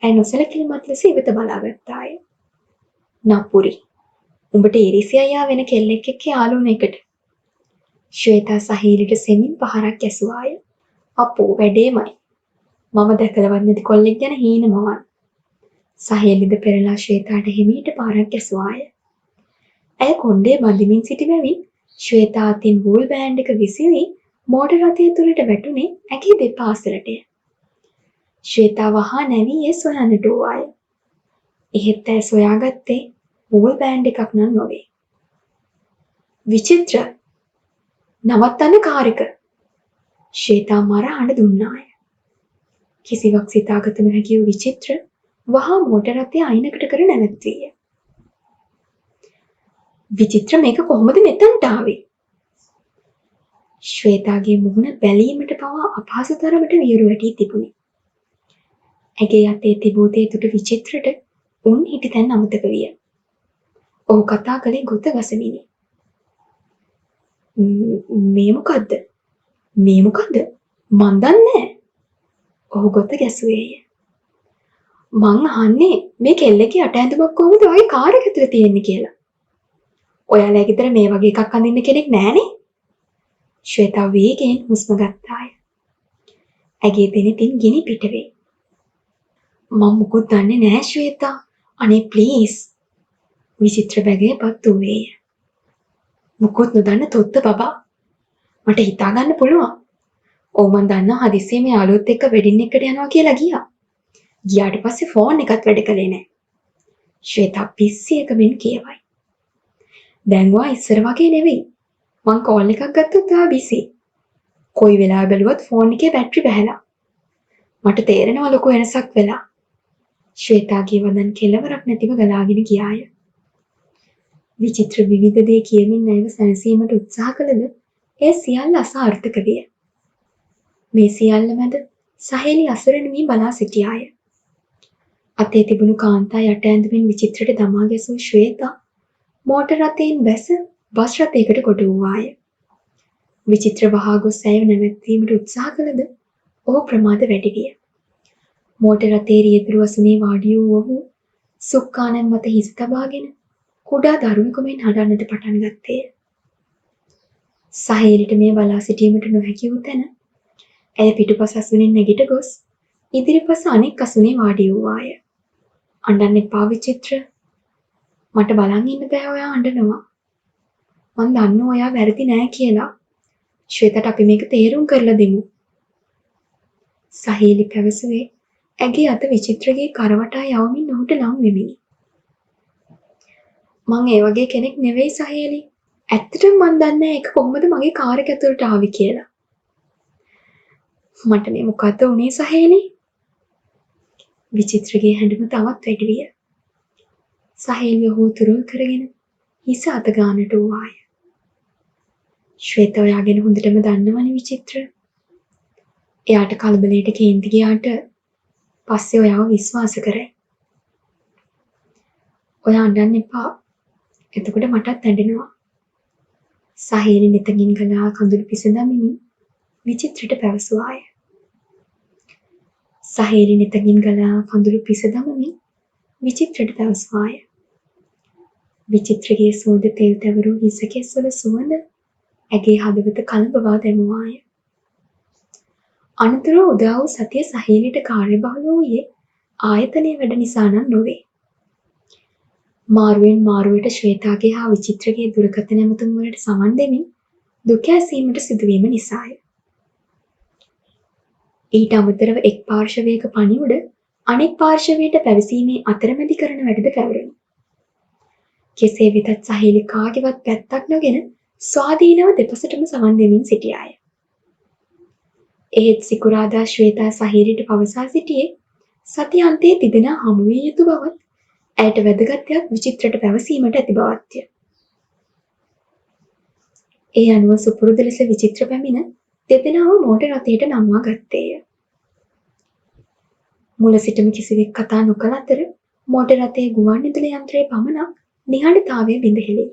ඇය නොසලකිලිමත් ලෙස ඉවත බලාගත්තාය. නපුරි. උඹට ඉරිසියා වෙන කෙල්ලෙක් එක්ක යාළු වෙන එකට. ශ්වේතා සහේලිට සෙමින් පහරක් ඇසුවාය. අපෝ වැඩේමයි. මම දැකලවත් නැති කොල්ලෙක් ගැන හීනමවන්. සහේලිද පෙරලා ශ්වේතාට හිමීට පාරක් ඇසුවාය. ඇය කොණ්ඩේ බඳිමින් සිටි බැවින් ශ්වේතා අතින් වූල් බෑන්ඩ් එක විසිවී මෝටර රථය තුලට වැටුනේ ඇගේ දෙපා අසලටය. ශ්වේතා වහා නැවී ඒ සොයන්නට වූවාය. එහෙත් ඇය සොයාගත්තේ වූල් බෑන්ඩ් එකක් නම් නොවේ. විචිත්‍ර නවත්තන්න කාර් එක. ශ්වේතා මර හඬ දුන්නාය. කිසිවක් සිතාගත නොහැකි වූ විචිත්‍ර වහා මෝටර රථය අයිනකට කර නැවැත්වීය. විචිත්‍ර මේක කොහොමද මෙතනට ආවේ? ශ්වේතාගේ මුහුණ බැලීමට පවා අපහසු තරමට වියරු වැටී තිබුණි. ඇගේ අතේ තිබූ තේ තුට විචිත්‍රට උන් හිටි තැන් අමතක විය. ඔහු කතා කළේ ගොත ගසමිනි. මේ මොකද්ද? මේ මොකද්ද? මන් දන්නේ. ඔහු ගොත ගැසුවේය. මං අහන්නේ මේ කෙල්ලගේ අට ඇඳුමක් කොහොමද වගේ කාර් එක ඇතුලේ තියෙන්නේ කියලා. ඔයාලා ගෙදර මේ වගේ එකක් අඳින්න කෙනෙක් නැහනේ. ශ්වේතා වේගයෙන් හුස්ම ගත්තාය. ඇගේ දෙනෙතින් ගිනි පිට වේ. මම මුකුත් දන්නේ නැහැ ශ්වේතා. අනේ ප්ලීස්. විචිත්‍ර බැගේපත් වූවේය. මුකුත් නොදන්න තොත්ත බබා. මට හිතා ගන්න පුළුවන්. ඔව් මන් දන්නවා හදිස්සියේ මේ යාළුවොත් එක්ක වෙඩින් එකට යනවා කියලා ගියා. ගියාට පස්සේ ෆෝන් එකත් වැඩ කළේ නැහැ. ශ්වේතා පිස්සියක මෙන් කියවයි. දැන් වා ඉස්සර වගේ නෙවෙයි. මං කෝල් එකක් ගත්තොත් ඔයා බිසි. කොයි වෙලාවෙ බැලුවත් ෆෝන් එකේ බැටරි බැහැලා. මට තේරෙනවා ලොකු වෙනසක් වෙලා. ශ්වේතාගේ වදන් කෙලවරක් නැතිව ගලාගෙන ගියාය. විචිත්‍ර විවිධ දේ කියමින් නැයව සැනසීමට උත්සාහ කළද ඒ සියල්ල අසාර්ථක විය. මේ සියල්ල මැද සහේලි අසරණ වී බලා සිටියාය. අතේ තිබුණු කාන්තා යට ඇඳුමින් විචිත්‍රට දමා ගැසූ ශ්වේතා මෝටර රථයෙන් බැස බස් රථයකට ගොඩ වූවාය. විචිත්‍ර වහා ගොස් ඇයව නැවැත්වීමට උත්සාහ කළද ඔහු ප්‍රමාද වැඩි විය. මෝටර රථයේ රියදුරු අසුනේ වාඩි වූ ඔහු සුක්කානන් මත හිස තබාගෙන කුඩා දරුවෙකු මෙන් හඬන්නට පටන් ගත්තේය. සහේලිට මේ බලා සිටීමට නොහැකි වූ තැන ඇය පිටුපස අසුනින් නැගිට ගොස් ඉදිරිපස අනෙක් අසුනේ වාඩි වූවාය. අඬන්න එපා විචිත්‍ර. මට බලන් ඉන්න බෑ ඔයා අඬනවා. මං දන්නවා ඔයා වැරදි නෑ කියලා. ශ්වේතට අපි මේක තේරුම් කරලා දෙමු. සහේලි පැවසුවේ ඇගේ අත විචිත්‍රගේ කරවටා යවමින් ඔහුට ලං වෙමිනි. මං ඒ වගේ කෙනෙක් නෙවෙයි සහේලි. ඇත්තටම මං දන්නේ ඒක කොහොමද මගේ කාර් එක ඇතුළට ආවේ කියලා. මට මේ මොකද්ද උනේ සහේලි? විචිත්‍රගේ හැඬුම තවත් වැඩි විය. සහේලි ඔහු තුරුල් කරගෙන හිස අත ගන්නට වූවාය. ශ්වේත ඔයාගෙන හොඳටම දන්නවනේ විචිත්‍ර. එයාට කලබලයට කේන්ති ගියාට පස්සේ ඔයාව විශ්වාස කරයි. ඔයා අඬන්න එපා. එතකොට මටත් ඇඬෙනවා. සහේලි නිතකින් ගලා කඳුළු පිසදමින් විචිත්‍රට පැවසුවාය. සහේලි නිතකින් ගලා කඳුළු පිසදමමින් විචිත්‍රට පැවසුවාය. විචිත්‍රගේ සෝද තෙල් තැවරූ හිස කෙස්වල සුවඳ ඇගේ හදවත කලබවා දැමුවාය. අනතුරුව උදා වූ සතිය සහේලිට කාර්යබහුල වූයේ ආයතනයේ වැඩ නිසා නම් නොවේ. මාරුවෙන් මාරුවට ශ්වේතාගේ හා විචිත්‍රගේ දුරකථන ඇමතුම් වලට සමන් දෙමින් දුක ඇසීමට සිදුවීම නිසාය. ඊට අමතරව එක් පාර්ශවයක පණිවුඩ අනෙක් පාර්ශවයට පැවසීමේ අතරමැදි කරන වැඩද පැවරුණි. කෙසේ වෙතත් සහේලි කාගේවත් පැත්තක් නොගෙන ස්වාධීනව දෙපසටම සමන් දෙමින් සිටියාය. එහෙත් සිකුරාදා ශ්වේතා සහේලිට පවසා සිටියේ සති අන්තයේ තිදෙනා හමු විය යුතු බවත් ඇයට වැදගත් දෙයක් විචිත්‍රට පැවසීමට ඇති බවත්ය. ඒ අනුව සුපුරුදු ලෙස විචිත්‍ර පැමිණ දෙදෙනාම මෝටර රථයට නංවා ගත්තේය. මුල සිටම කිසිවෙක් කතා නොකළ අතර මෝටර රථයේ ගුවන් විදුලි යන්ත්‍රයේ පමණක් නිහඬතාවය බිඳ හෙළේය.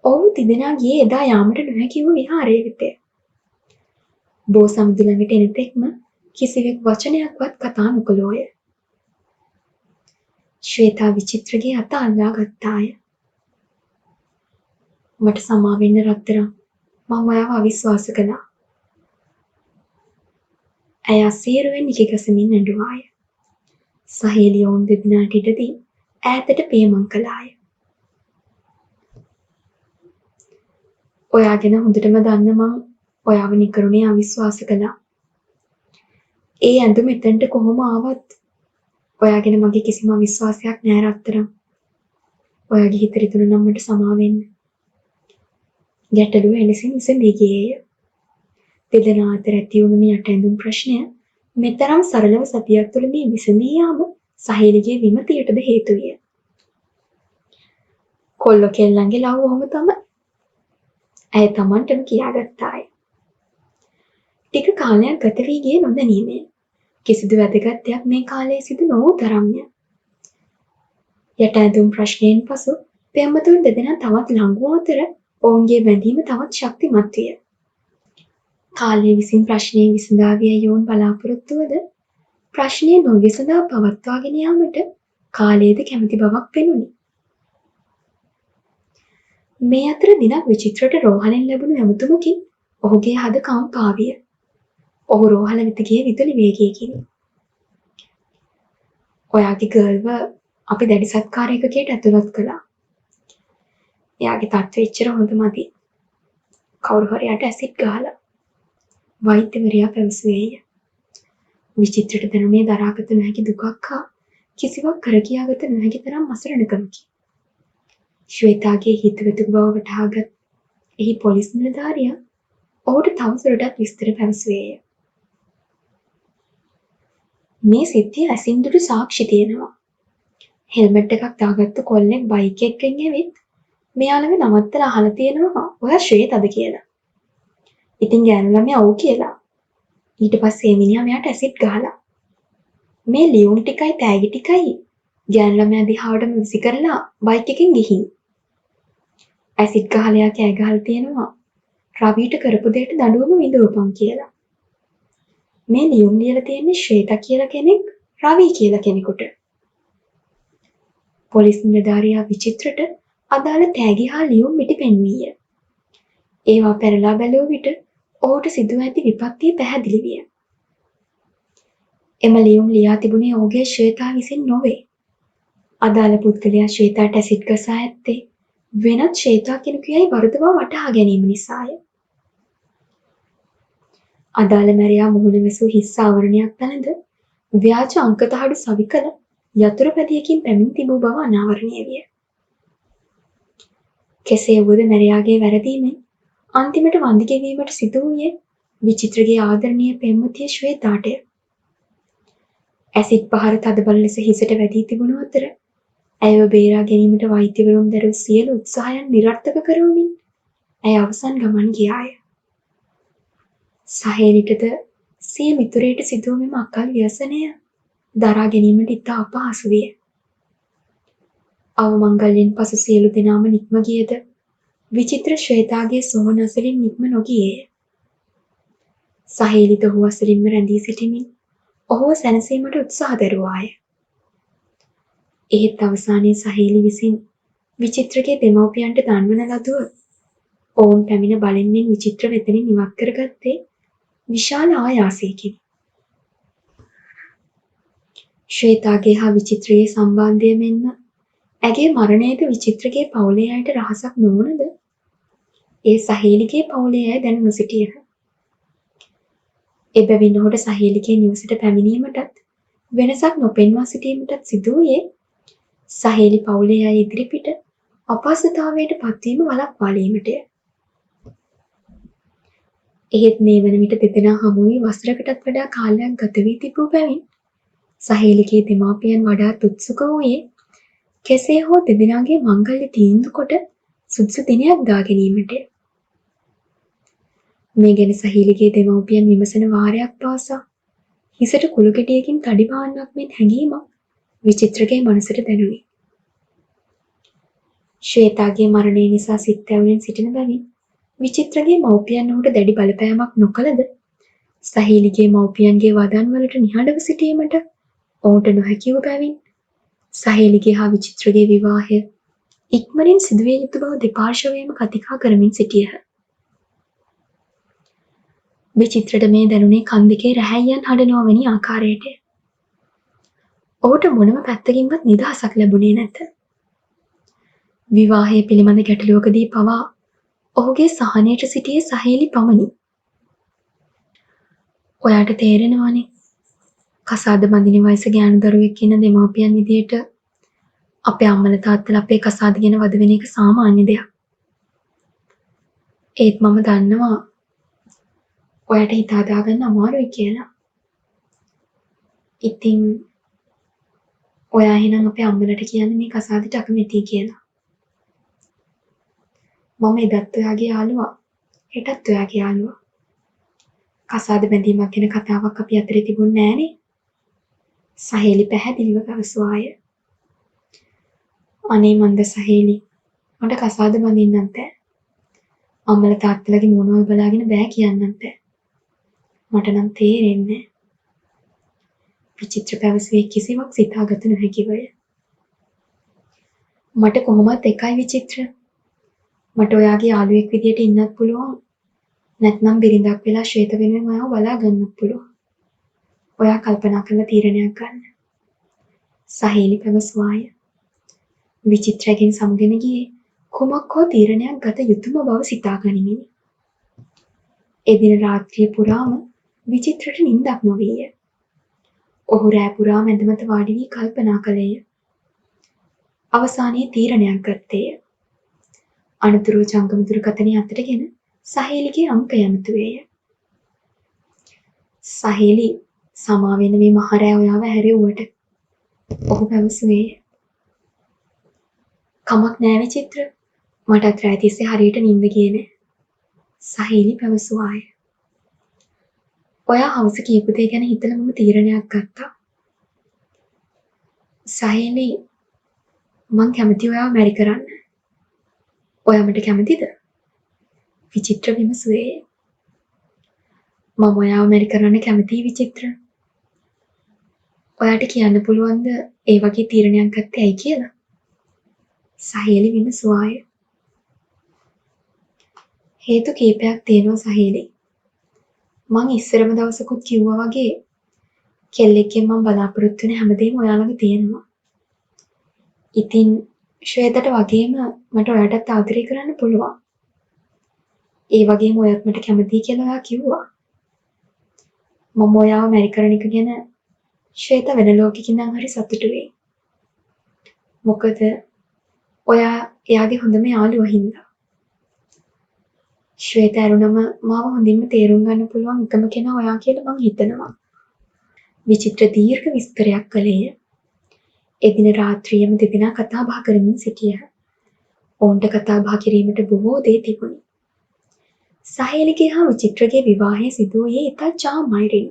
ඔවුන් තිදෙනා ගියේ එදා යාමට නොහැකි වූ විහාරය වෙතය. බෝ සමුදු ළඟට එන තෙක්ම කිසිවෙක් වචනයක්වත් කතා නොකළෝය. ශ්වේතා විචිත්‍රගේ අත අල්ලා ගත්තාය. මට සමා වෙන්න රත්තරන්. මම ඔයාව අවිශ්වාස කළා. ඇය අසීරුවෙන් ඉකිගසමින් ඇඬුවාය. සහේලිය ඔවුන් දෙදෙනාට ඉඩදී ඈතට පියමන් කළාය. ඔයා ගැන හොඳටම දන්න මං ඔයාව නිකරුණේ අවිශ්වාස කළා. ඒ ඇඳුම එතනට කොහොම ආවත් ඔයා ගැන මගේ කිසිම අවිශ්වාසයක් නෑ රත්තරන්. ඔයාගේ හිත රිදුණු නම් මට සමා වෙන්න. ගැටලුව එලෙසින් විසඳී ගියේය. දෙදෙනා අතර ඇති වුණු මේ අටැඳුම් ප්‍රශ්නය මෙතරම් සරලව සතියක් තුළ මේ විසඳී යාම සහේලිගේ විමතියටද හේතු විය. කොල්ලෝ කෙල්ලන්ගේ ලව් ඔහොම තමයි. ඇය Tamanටම කියාගත්තාය. ටික කාලයක් ගත වී ගියේ නොදැනීමෙන්. කිසිදු වැදගත් දෙයක් මේ කාලයේ සිදු නොවූ තරම්ය. යට ඇඳුම් ප්‍රශ්නයෙන් පසු පෙම්වතුන් දෙදෙනා තවත් ළඟ වූ අතර ඔවුන්ගේ බැඳීම තවත් ශක්තිමත් විය. කාලය විසින් ප්‍රශ්නය විසඳාවිය යොවුන් බලාපොරොත්තුවද ප්‍රශ්නය නොවිසඳා පවත්වාගෙන යාමට කාලයද කැමති බවක් පෙනුනි. මේ අතර දිනක් විචිත්‍රට රෝහලෙන් ලැබුණු ඇමතුමකින් ඔහුගේ හද කම්පා විය. ඔහු රෝහල වෙත ගියේ විදුලි වේගයකින්. ඔයාගේ ගර්ල්ව අපි දැඩි සත්කාරයකකට ඇතුළත් කළා. එයාගේ තත්ත්වය එච්චර හොඳ මදි. කවුරු හරි යට ඇසිඩ් ගහලා. වෛද්‍යවරයා පැවසුවේය. විචිත්‍රට දැනුනේ දරාගත නොහැකි දුකක් හා කිසිවක් කර කියාගත නොහැකි තරම් අසරණකමකි. ශ්වේතාගේ හිතවතුක බව වටහාගත් එහි පොලිස් නිලධාරියා ඔහුට තවදුරටත් විස්තර පැවසුවේය. මේ සිද්ධිය ඇසින්දුටු සාක්ෂි තියෙනවා. හෙල්මට් එකක් දාගත්තු කොල්ලෙක් බයික් එකකින් ඇවිත් මෙයා ළඟ නවත්තලා අහලා තියෙනවා ඔයා ශ්වේතද කියලා. ඉතින් ගෑනු ළමයා ඔව් කියලා. ඊට පස්සේ මේ මිනිහා මෙයාට ඇසිඩ් ගහලා. මේ ලියුම් ටිකයි තෑගි ටිකයි ගෑනු ළමයා දිහාටම විසි කරලා බයික් එකෙන් ගිහින්. ඇසිඩ් ගහලා එයා කෑ ගහලා තියෙනවා රවිට කරපු දෙයට දඬුවම විඳවපන් කියලා. මේ ලියුම් ලියලා තියෙන්නේ ශ්වේතා කියලා කෙනෙක් රවි කියලා කෙනෙකුට. පොලිස් නිලධාරියා විචිත්‍රට අදාළ තෑගි හා ලියුම් මිටි පෙන්වීය. ඒවා පෙරලා බැලුව විට ඔහුට සිදුව ඇති විපත්තිය පැහැදිලි විය. එම ලියුම් ලියා තිබුණේ ඔහුගේ ශ්වේතා විසින් නොවේ. අදාළ පුද්ගලයා ශ්වේතාට ඇසිඩ් ගසා ඇත්තේ වෙනත් ශ්වේතා කෙනෙකුයයි වරදවා වටහා ගැනීම නිසාය. අදාළ මැරයා මුහුණ වැසූ හිස් ආවරණයක් පැළඳ ව්‍යාජ අංකතහඩු සවි කළ යතුරු පැදියකින් පැමිණ තිබූ බව අනාවරණය විය. කෙසේ වුවද මැරයාගේ වැරදීමෙන් අන්තිමට වන්දි ගෙවීමට සිදු වූයේ විචිත්‍රගේ ආදරණීය පෙම්වතිය ශ්වේතාටය. ඇසිඩ් පහර තදබල ලෙස හිසට වැදී තිබුණු අතර ඇයව බේරා ගැනීමට වෛද්‍යවරුන් දැරූ සියලු උත්සාහයන් නිරර්ථක කරවමින් ඇය අවසන් ගමන් ගියාය. සහේලිටද සිය මිතුරේට සිදුව මෙම අකල් ව්‍යසනය දරා ගැනීමට ඉතා අපහසු විය. අවමංගල්‍යයෙන් පසු සියලු දෙනාම නික්ම ගියද විචිත්‍ර ශ්වේතාගේ සොහොන අසලින් නික්ම නොගියේය. සහේලිද ඔහු අසලින්ම රැඳී සිටිමින් ඔහුව සැනසීමට උත්සාහ දරුවාය. එහෙත් අවසානයේ සහේලි විසින් විචිත්‍රගේ දෙමව්පියන්ට දන්වන ලදුව ඔවුන් පැමිණ බලෙන්ෙන් විචිත්‍ර වෙතනින් ඉවත් කරගත්තේ විශාල ආයාසයකින්. ශ්වේතාගේ හා විචිත්‍රයේ සම්බන්ධය මෙන්ම ඇගේ මරණයද විචිත්‍රගේ පවුලේ අයට රහසක් නොවුනද ඒ සහේලිගේ පවුලේ අය දැන නොසිටියහ. එබැවින් ඔහුට සහේලිගේ නිවසට පැමිණීමටත් වෙනසක් නොපෙන්වා සිටීමටත් සිදු වූයේ සහේලි පවුලේ අය ඉදිරිපිට අපහසුතාවයට පත්වීම වළක්වාලීමටය. එහෙත් මේ වන විට දෙදෙනා හමු වී වසරකටත් වඩා කාලයක් ගත වී තිබූ බැවින් සහේලිගේ දෙමාපියන් වඩාත් උත්සුක වූයේ කෙසේ හෝ දෙදෙනාගේ මංගල්‍ය තීන්දු කොට සුදුසු දිනයක් දා ගැනීමටය. මේ ගැන සහේලිගේ දෙමව්පියන් විමසන වාරයක් පාසා හිසට කුළු ගෙඩියකින් තඩි බාන්නක් මෙන් හැඟීමක් විචිත්‍රගේ මනසට දැනුනි. ශ්වේතාගේ මරණය නිසා සිත් ඇවුලෙන් සිටින බැවින් විචිත්‍රගේ මව්පියන් ඔහුට දැඩි බලපෑමක් නොකළද සහේලිගේ මව්පියන්ගේ වදන් වලට නිහඬව සිටීමට ඔවුන්ට නොහැකි වූ බැවින් සහේලිගේ හා විචිත්‍රගේ විවාහය ඉක්මනින් සිදුවිය යුතු බව දෙපාර්ශ්වයම කතිකා කරමින් සිටියහ. විචිත්‍රට මේ දැනුනේ කන් දෙකේ රැහැයියන් හඬනවා වැනි ආකාරයටය. ඔහුට මොනම පැත්තකින්වත් නිදහසක් ලැබුණේ නැත. විවාහය පිළිබඳ ගැටලුවකදී පවා ඔහුගේ සහනයට සිටියේ සහේලි පමණි. ඔයාට තේරෙනවනේ කසාද බඳින වයස ගෑනු දරුවෙක් ඉන්න දෙමාපියන් විදියට අපේ අම්මලා තාත්තලා අපේ කසාද ගැන වද වෙන එක සාමාන්‍ය දෙයක්. ඒත් මම දන්නවා ඔයාට හිත හදාගන්න අමාරුයි කියලා. ඉතින් ඔයා එහෙනම් අපේ අම්මලට කියන්නේ මේ කසාදෙට අකමැතියි කියලා. මම එදත් ඔයාගේ යාළුවා. හෙටත් ඔයාගේ යාළුවා. කසාද බැඳීමක් ගැන කතාවක් අපි අතරේ තිබුණේ නෑනේ. සහේලි පැහැදිලිව පැවසුවාය. අනේ මන්ද සහේලි. මට කසාද බඳින්නත් බෑ. අම්මලා තාත්තලාගේ මොනවල් බලාගෙන බෑ කියන්නත් බෑ. මට නම් තේරෙන්නේ නෑ. විචිත්‍ර පැවසුවේ කිසිවක් සිතාගත නොහැකිවය. මට කොහොමත් එකයි විචිත්‍ර. මට ඔයාගේ යාළුවෙක් විදියට ඉන්නත් පුළුවන්. නැත්නම් බිරිඳක් වෙලා ශ්වේත වෙනුවෙන් ඔයාව බලා ගන්නත් පුළුවන්. ඔයා කල්පනා කරලා තීරණයක් ගන්න. සහේලි පැවසුවාය. විචිත්‍රගෙන් සමුගෙන ගියේ කුමක් හෝ තීරණයක් ගත යුතුම බව සිතා ගනිමිනි. එදින රාත්‍රිය පුරාම විචිත්‍රට නිින්දක් නොවිය. ඔහු රෑ පුරා මැදමත වාඩි වී කල්පනා කළේය. අවසානයේ තීරණයක් ගත්තේය. අනතුරුව ජංගම දුරකථනය අතටගෙන සහේලිගේ අංක යමතුවේය. සහේලි සමා වෙන මේ මහරෑ ඔයාව හැරෙව්වට ඔහු පැවසුවේය. කමක් නෑ විචිත්‍ර. මටත් රෑ තිස්සේ හරියට නිින්ද ගියේ නෑ. සහේලි පැවසුවාය. ඔයා හවස කියපු දේ ගැන හිතලා මම තීරණයක් ගත්තා. සහේලි මං කැමති ඔයාව මැරි කරන්න. ඔයා මට කැමතිද? විචිත්‍ර විමසුවේය. මම ඔයාව මැරි කරන්න කැමතියි විචිත්‍ර. ඔයාට කියන්න පුළුවන්ද ඒ වගේ තීරණයක් ගත්තේ ඇයි කියලා? සහේලි විමසුවාය. හේතු කීපයක් තියෙනවා සහේලි. මං ඉස්සරම දවසකුත් කිව්වා වගේ කෙල්ලෙක්ගෙන් මං බලාපොරොත්තු වෙන හැමදේම ඔයා ළඟ තියෙනවා. ඉතින් ශ්වේතට වගේම මට ඔයාටත් ආදරය කරන්න පුළුවන්. ඒ වගේම ඔයත් මට කැමතියි කියලා ඔයා කිව්වා. මම ඔයාව මැරි කරන එක ගැන ශ්වේත වෙන ලෝකෙකින් නම් හරි සතුටු වෙයි. මොකද ඔයා එයාගේ හොඳම යාළුවා හින්දා. ශ්වේත ඇරුණම මාව හොඳින්ම තේරුම් ගන්න පුළුවන් එකම කෙනා ඔයා කියලා මං හිතනවා. විචිත්‍ර දීර්ඝ විස්තරයක් කළේය. එදින රාත්‍රියේම දෙදෙනා කතා බහ කරමින් සිටියහ. ඔවුන්ට කතා බහ කිරීමට බොහෝ දේ තිබුණි. සහේලිගේ හා විචිත්‍රගේ විවාහය සිදු වූයේ ඉතා චාම්මයිරින්.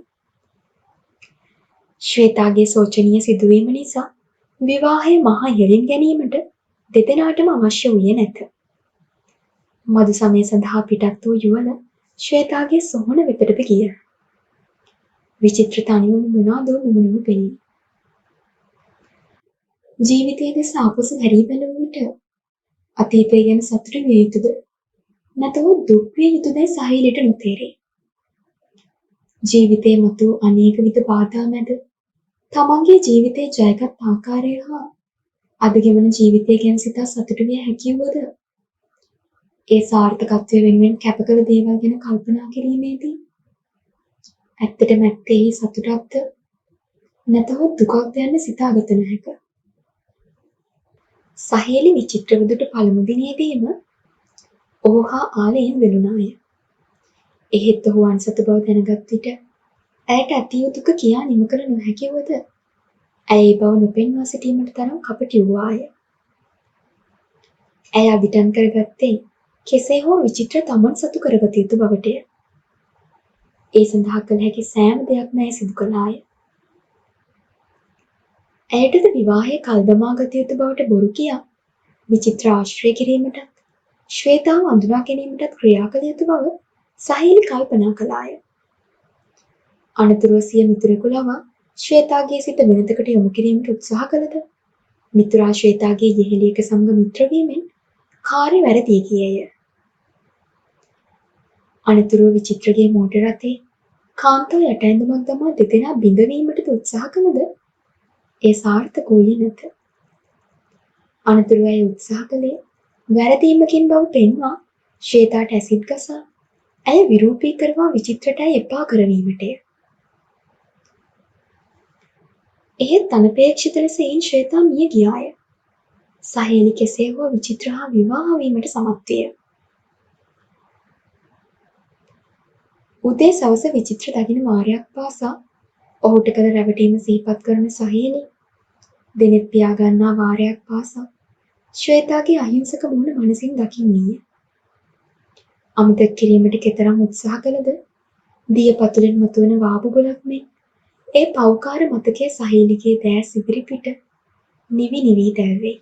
ශ්වේතාගේ සෝචනීය සිදුවීම නිසා විවාහය මහා ඉහළින් ගැනීමට දෙදෙනාටම අවශ්‍ය වූයේ නැත. මදු සමය සඳහා පිටත් වූ යුවළ ශ්වේතාගේ සොහොන වෙතටද ගිය. විචිත්‍ර තනිවම මොනාදෝ මුමුණුම පෙනී. ජීවිතයේ දෙස ආපසු හැරී බැලුව විට අතීතය ගැන සතුටු විය යුතුද නැතහොත් දුක් විය යුතුදැයි සහේලියට නොතේරේ. ජීවිතයේ මතු අනේක විද බාධා මැද තමන්ගේ ජීවිතේ ජයගත් ආකාරය හා අද ගෙවන ජීවිතය ගැන සිතා සතුටු විය හැකි වුවද ඒ සාර්ථකත්වය වෙනුවෙන් කැප කළ දේවල් ගැන කල්පනා කිරීමේදී ඇත්තටම ඇත්තේ සතුටක්ද නැතහොත් දුකක්ද යන්න සිතාගත නොහැක. සහේලි විචිත්‍රවදුට පළමු දිනේදීම ඔහු හා ආලයෙන් වෙළුණාය. එහෙත් ඔහු අන්සතු බව දැනගත් විට ඇයට ඇතිවූ දුක කියා නිම කළ නොහැකි වුවද ඇය ඒ බව නොපෙන්වා සිටීමට තරම් කපටි වූවාය. ඇය අදිටන් කරගත්තේ කෙසේ හෝ විචිත්‍ර තමන් සතු කරගත යුතු බවටය. ඒ සඳහා කළ හැකි සෑම දෙයක්ම ඇය සිදු කළාය. ඇයටද විවාහය කල්දමා ගත යුතු බවට බොරු කියා විචිත්‍ර ආශ්‍රය කිරීමටත් ශ්වේතාව අඳුනා ගැනීමටත් ක්‍රියා කළ යුතු බව සහේලි කල්පනා කළාය. අනතුරුව සිය මිතුරෙකු ලවා ශ්වේතාගේ සිත වෙනතකට යොමු කිරීමට උත්සාහ කළද මිතුරා ශ්වේතාගේ යෙහෙළියක සමග මිත්‍ර වීමෙන් කාර්ය වැරදී ගියේය. අනතුරුව විචිත්‍රගේ මෝටර රථේ කාන්තව යට ඇඳුමක් දමා දෙදෙනා බිඳවීමටද උත්සාහ කළද ඒ සාර්ථක වූයේ නැත. අනතුරුව ඇය උත්සාහ කළේ වැරදීමකින් බව පෙන්වා ශ්වේතාට ඇසිඩ් ගසා ඇය විරූපී කරවා විචිත්‍රට ඇය එපා කරවීමටය. එහෙත් අනපේක්ෂිත ලෙස එයින් ශ්වේතා මිය ගියාය. සහේලි කෙසේ හෝ විචිත්‍ර හා විවාහ වීමට සමත් විය. උදේ සවස විචිත්‍ර දකින මාරයක් පාසා ඔහුට කළ රැවටීම සිහිපත් කරන සහේලි දෙනෙත් පියාගන්නා වාරයක් පාසා ශ්වේතාගේ අහිංසක මුහුණ මනසින් දකින්නීය. අමතක කිරීමට කෙතරම් උත්සාහ කළද දියපතුලෙන් මතුවන වාපු ගොලක් මෙන් ඒ පෞකාර මතකයේ සහේලිගේ දෑස් ඉදිරිපිට නිවි නිවි දැල්වෙයි.